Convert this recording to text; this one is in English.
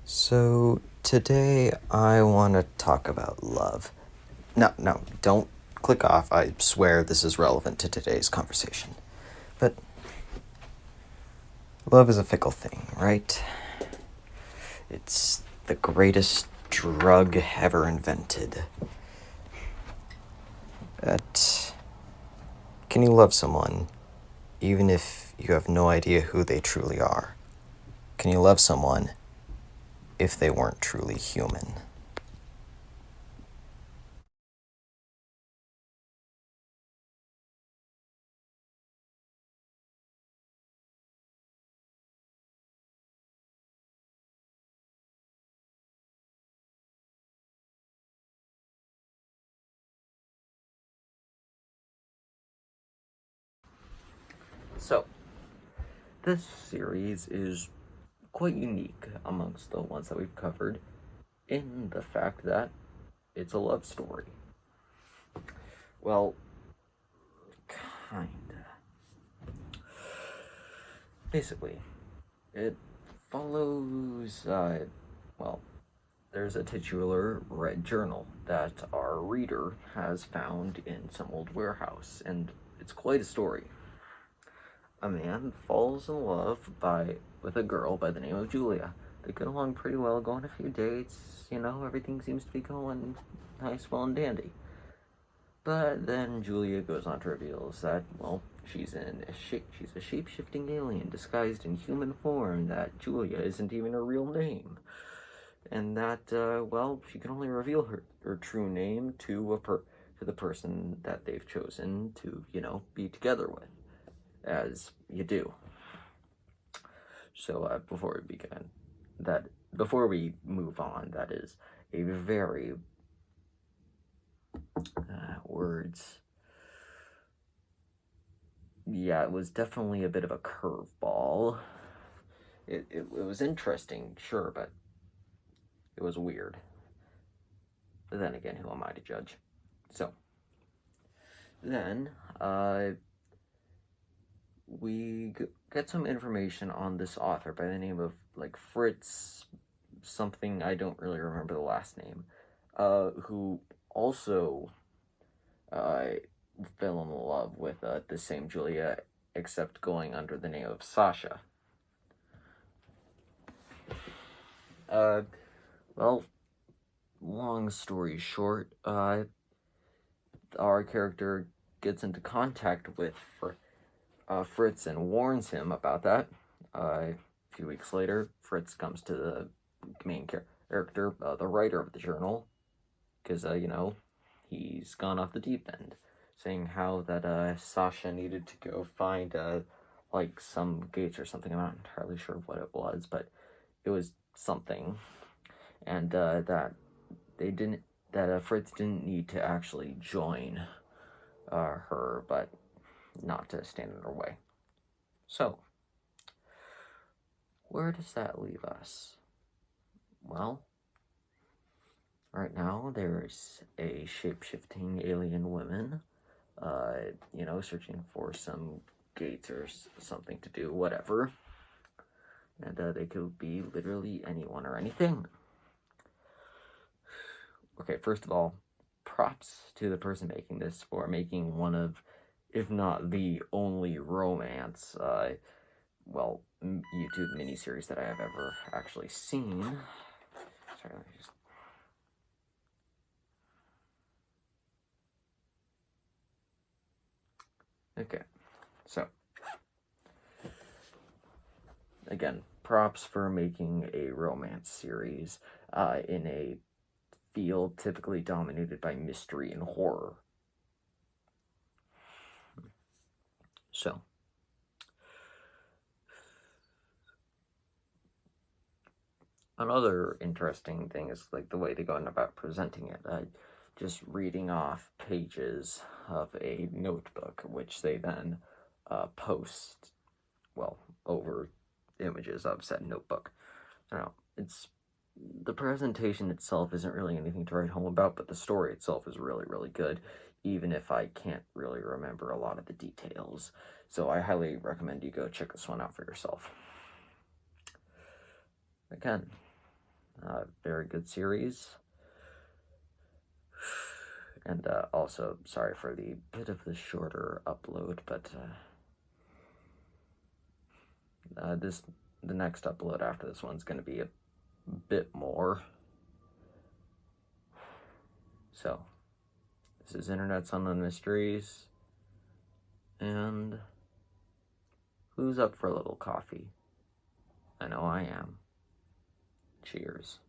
So, today I want to talk about love. No, don't click off. I swear this is relevant to today's conversation. But love is a fickle thing, right? It's the greatest drug ever invented. Can you love someone even if you have no idea who they truly are? Can you love someone if they weren't truly human? So, this series is quite unique amongst the ones that we've covered in the fact that it's a love story. Well, kinda. Basically, it follows, there's a titular red journal that our reader has found in some old warehouse, and it's quite a story. A man falls in love with a girl by the name of Julia. They get along pretty well, go on a few dates, everything seems to be going nice, well, and dandy. But then Julia goes on to reveal that, she's a shape-shifting alien disguised in human form, that Julia isn't even her real name. And that, she can only reveal her true name to the person that they've chosen to, be together with, as you do. So, before we move on, that is a very words. Yeah, it was definitely a bit of a curveball. It was interesting, sure, but it was weird. But then again, who am I to judge? So, then, we get some information on this author by the name of, Fritz something, I don't really remember the last name, who also, fell in love with, the same Julia, except going under the name of Sasha. Long story short, our character gets into contact with Fritz and warns him about that. A few weeks later, Fritz comes to the main character, the writer of the journal, because, he's gone off the deep end, saying how that Sasha needed to go find, some gates or something. I'm not entirely sure what it was, but it was something. And that Fritz didn't need to actually join her, but not to stand in her way. So, where does that leave us? Well, right now there's a shape-shifting alien woman, searching for some gates or something to do, whatever. And they could be literally anyone or anything. Okay, first of all, props to the person making this for making one of, if not the only romance, YouTube miniseries that I have ever actually seen. Sorry, let me just... Okay, so, again, props for making a romance series in a field typically dominated by mystery and horror. So, another interesting thing is the way they go about presenting it. Just reading off pages of a notebook, which they then post, over images of said notebook. I don't know, the presentation itself isn't really anything to write home about, but the story itself is really, really good, even if I can't really remember a lot of the details. So I highly recommend you go check this one out for yourself. Again, Very good series. And also, sorry for the bit of the shorter upload, but the next upload after this one's going to be a bit more. So, this is Internet's Unknown Mysteries, and who's up for a little coffee? I know I am. Cheers.